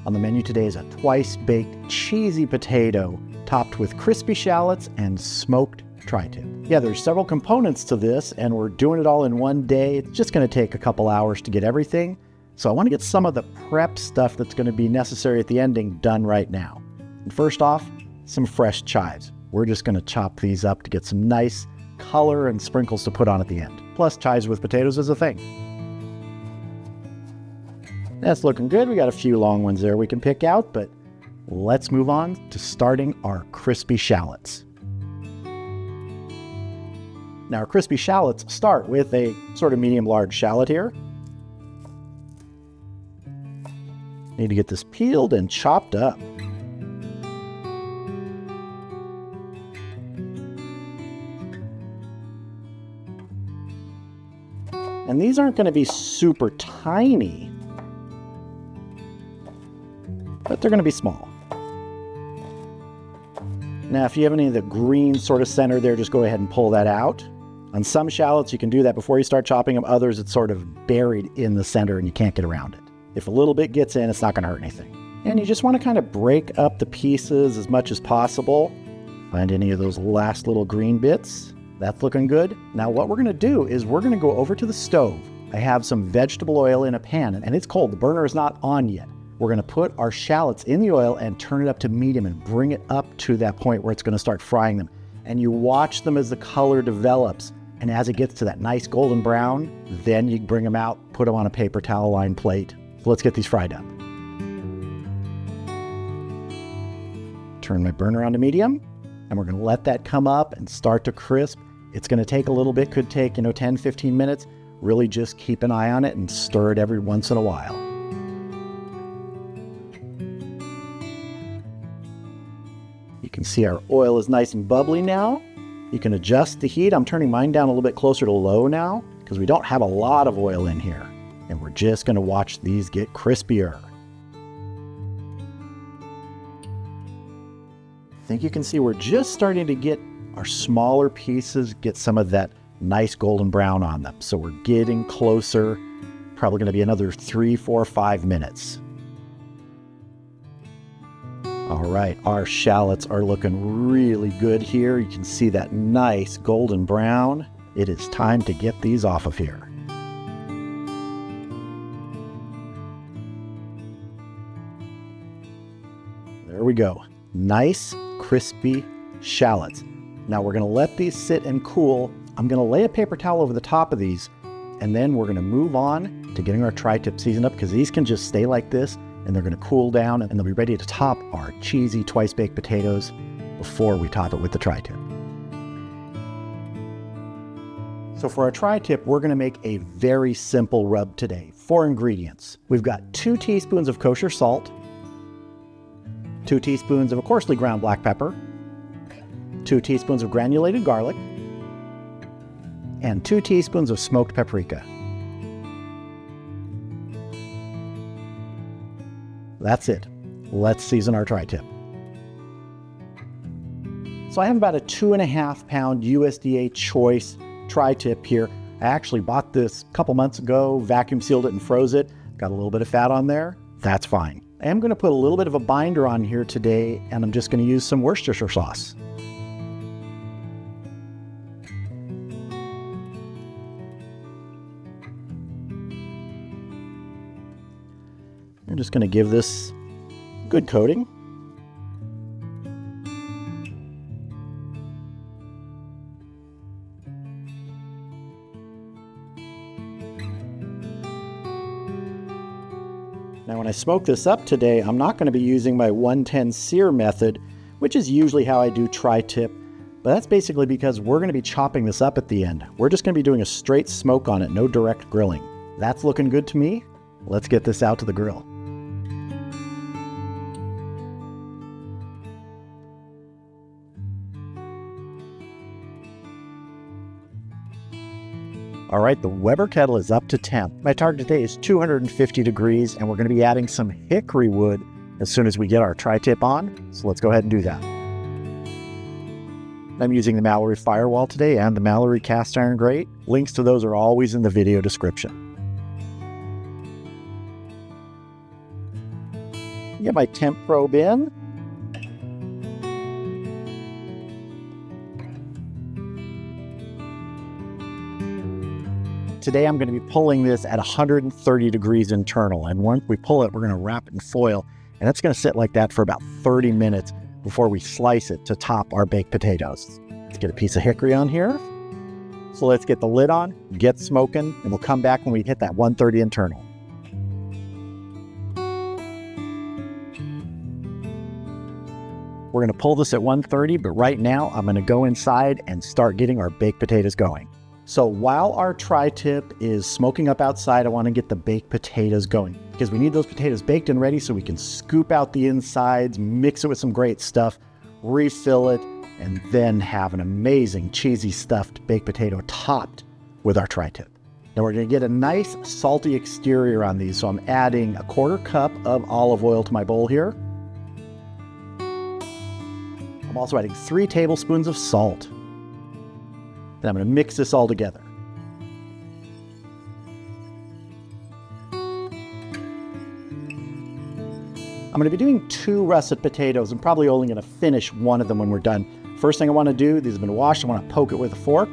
On the menu today is a twice-baked cheesy potato topped with crispy shallots and smoked tri-tip. Yeah, there's several components to this, and we're doing it all in one day. It's just going to take a couple hours to get everything. So I want to get some of the prep stuff that's going to be necessary at the ending done right now. And first off, some fresh chives. We're just going to chop these up to get some nice color and sprinkles to put on at the end. Plus, chives with potatoes is a thing. That's looking good. We got a few long ones there we can pick out, but let's move on to starting our crispy shallots. Now, our crispy shallots start with a sort of medium-large shallot here. Need to get this peeled and chopped up. And these aren't going to be super tiny, but they're going to be small. Now, if you have any of the green sort of center there, just go ahead and pull that out. On some shallots, you can do that before you start chopping them. Others, it's sort of buried in the center and you can't get around it. If a little bit gets in, it's not going to hurt anything. And you just want to kind of break up the pieces as much as possible. Find any of those last little green bits. That's looking good. Now, what we're going to do is we're going to go over to the stove. I have some vegetable oil in a pan, and it's cold. The burner is not on yet. We're going to put our shallots in the oil and turn it up to medium and bring it up to that point where it's going to start frying them. And you watch them as the color develops. And as it gets to that nice golden brown, then you bring them out, put them on a paper towel lined plate. So let's get these fried up. Turn my burner on to medium, and we're going to let that come up and start to crisp. It's going to take a little bit, could take, 10, 15 minutes. Really just keep an eye on it and stir it every once in a while. You can see our oil is nice and bubbly now. You can adjust the heat. I'm turning mine down a little bit closer to low now because we don't have a lot of oil in here. And we're just going to watch these get crispier. I think you can see we're just starting to get our smaller pieces, get some of that nice golden brown on them. So we're getting closer. Probably going to be another 3, 4, 5 minutes. All right, our shallots are looking really good here. You can see that nice golden brown. It is time to get these off of here. There we go. Nice, crispy shallots. Now we're going to let these sit and cool. I'm going to lay a paper towel over the top of these, and then we're going to move on to getting our tri-tip seasoned up because these can just stay like this and they're going to cool down and they'll be ready to top our cheesy twice-baked potatoes before we top it with the tri-tip. So for our tri-tip, we're going to make a very simple rub today. 4 ingredients. We've got 2 teaspoons of kosher salt, 2 teaspoons of a coarsely ground black pepper, 2 teaspoons of granulated garlic, and 2 teaspoons of smoked paprika. That's it. Let's season our tri-tip. So I have about a 2.5 pound USDA choice tri-tip here. I actually bought this a couple months ago, vacuum sealed it and froze it. Got a little bit of fat on there. That's fine. I am going to put a little bit of a binder on here today, and I'm just going to use some Worcestershire sauce. I'm just going to give this a good coating. Now when I smoke this up today, I'm not going to be using my 110 sear method, which is usually how I do tri-tip, but that's basically because we're going to be chopping this up at the end. We're just going to be doing a straight smoke on it, no direct grilling. That's looking good to me. Let's get this out to the grill. All right, the Weber kettle is up to temp. My target today is 250 degrees, and we're going to be adding some hickory wood as soon as we get our tri-tip on. So let's go ahead and do that. I'm using the Mallory Firewall today and the Mallory Cast Iron Grate. Links to those are always in the video description. Get my temp probe in. Today I'm going to be pulling this at 130 degrees internal, and once we pull it, we're going to wrap it in foil, and it's going to sit like that for about 30 minutes before we slice it to top our baked potatoes. Let's get a piece of hickory on here. So let's get the lid on, get smoking, and we'll come back when we hit that 130 internal. We're going to pull this at 130, but right now I'm going to go inside and start getting our baked potatoes going. So while our tri-tip is smoking up outside, I want to get the baked potatoes going because we need those potatoes baked and ready so we can scoop out the insides, mix it with some great stuff, refill it, and then have an amazing cheesy stuffed baked potato topped with our tri-tip. Now we're going to get a nice salty exterior on these, so I'm adding a 1/4 cup of olive oil to my bowl here. I'm also adding 3 tablespoons of salt. Then I'm going to mix this all together. I'm going to be doing 2 russet potatoes. I'm probably only going to finish one of them when we're done. First thing I want to do, these have been washed, I want to poke it with a fork.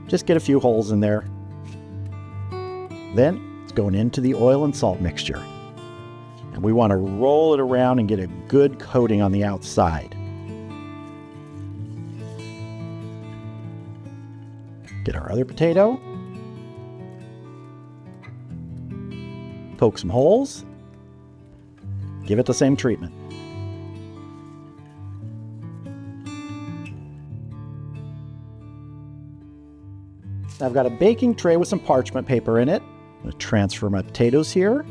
Just get a few holes in there. Then it's going into the oil and salt mixture. And we want to roll it around and get a good coating on the outside. Get our other potato. Poke some holes. Give it the same treatment. I've got a baking tray with some parchment paper in it. I'm going to transfer my potatoes here.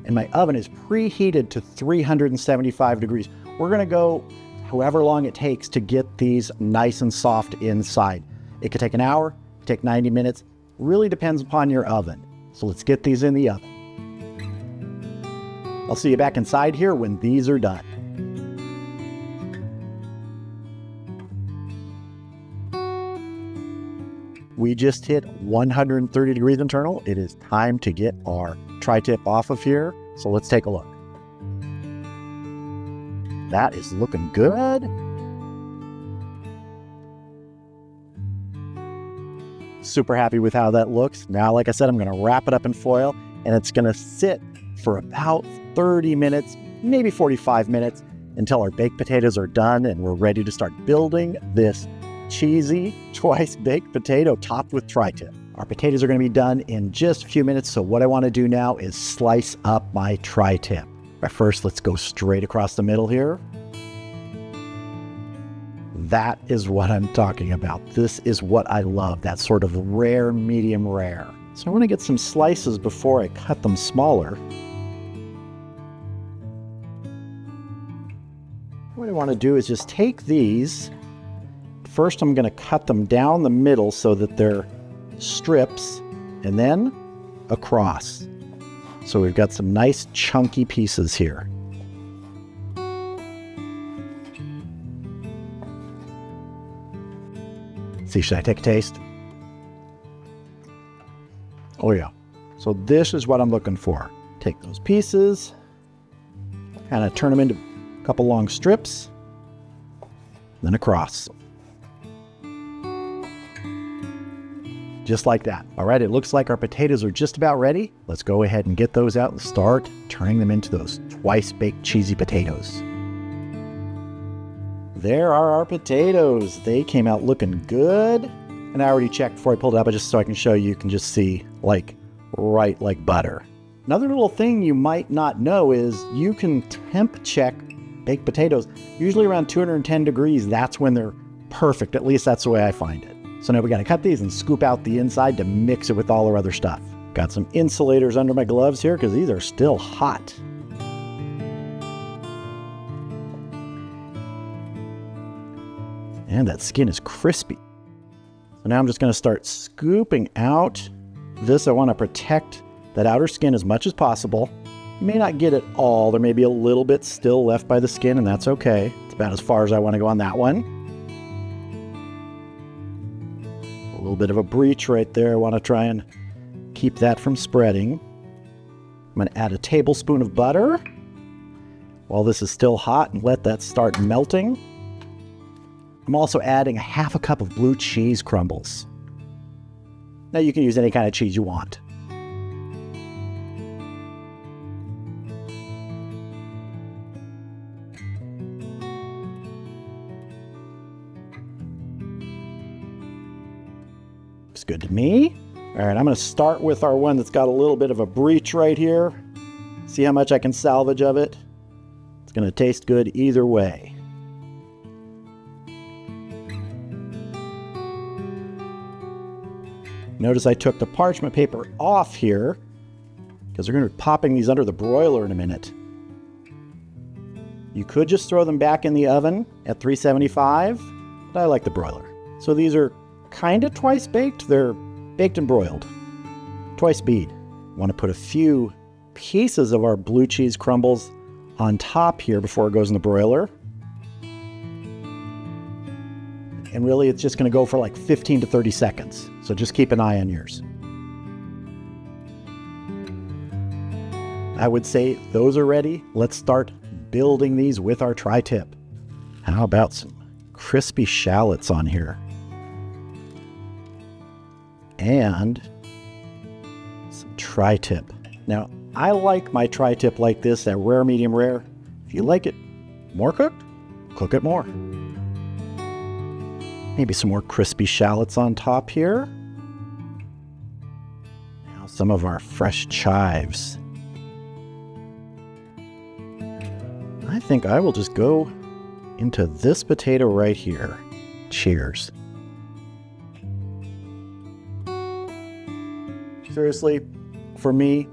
And my oven is preheated to 375 degrees. We're going to go however long it takes to get these nice and soft inside. It could take an hour, it could take 90 minutes. Really depends upon your oven. So let's get these in the oven. I'll see you back inside here when these are done. We just hit 130 degrees internal. It is time to get our tri-tip off of here. So let's take a look. That is looking good. Super happy with how that looks. Now, like I said, I'm going to wrap it up in foil and it's going to sit for about 30 minutes, maybe 45 minutes until our baked potatoes are done and we're ready to start building this cheesy twice baked potato topped with tri-tip. Our potatoes are going to be done in just a few minutes. So what I want to do now is slice up my tri-tip. But first, let's go straight across the middle here. That is what I'm talking about. This is what I love, that sort of rare, medium rare. So I want to get some slices before I cut them smaller. What I want to do is just take these. First, I'm going to cut them down the middle so that they're strips, and then across. So we've got some nice chunky pieces here. See, should I take a taste? Oh yeah. So this is what I'm looking for. Take those pieces, kind of turn them into a couple long strips, then across. Just like that. All right, it looks like our potatoes are just about ready. Let's go ahead and get those out and start turning them into those twice baked cheesy potatoes. There are our potatoes. They came out looking good. And I already checked before I pulled it up, just so I can show you, you can just see like right like butter. Another little thing you might not know is you can temp check baked potatoes. Usually around 210 degrees, that's when they're perfect. At least that's the way I find it. So now we got to cut these and scoop out the inside to mix it with all our other stuff. Got some insulators under my gloves here because these are still hot. And that skin is crispy. So now I'm just going to start scooping out this. I want to protect that outer skin as much as possible. You may not get it all. There may be a little bit still left by the skin, and that's okay. It's about as far as I want to go on that one. A little bit of a breach right there. I want to try and keep that from spreading. I'm going to add a tablespoon of butter while this is still hot and let that start melting. I'm also adding a half a cup of blue cheese crumbles. Now you can use any kind of cheese you want. Looks good to me. All right, I'm going to start with our one that's got a little bit of a breach right here. See how much I can salvage of it. It's going to taste good either way. Notice I took the parchment paper off here because we're going to be popping these under the broiler in a minute. You could just throw them back in the oven at 375, but I like the broiler. So these are kind of twice baked. They're baked and broiled. Twice bead. Want to put a few pieces of our blue cheese crumbles on top here before it goes in the broiler. And really it's just going to go for like 15 to 30 seconds. So just keep an eye on yours. I would say those are ready. Let's start building these with our tri-tip. How about some crispy shallots on here? And some tri-tip. Now, I like my tri-tip like this, at rare, medium rare. If you like it more cooked, cook it more. Maybe some more crispy shallots on top here. Now some of our fresh chives. I think I will just go into this potato right here. Cheers. Seriously, for me,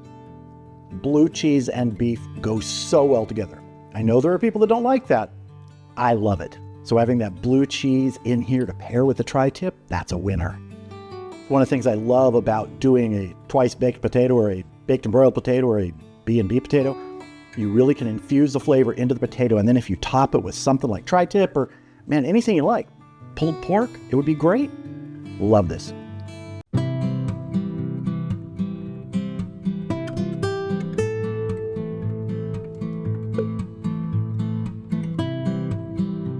blue cheese and beef go so well together. I know there are people that don't like that. I love it. So having that blue cheese in here to pair with the tri-tip, that's a winner. One of the things I love about doing a twice baked potato or a baked and broiled potato or a B&B potato, you really can infuse the flavor into the potato, and then if you top it with something like tri-tip or, man, anything you like, pulled pork, it would be great. Love this.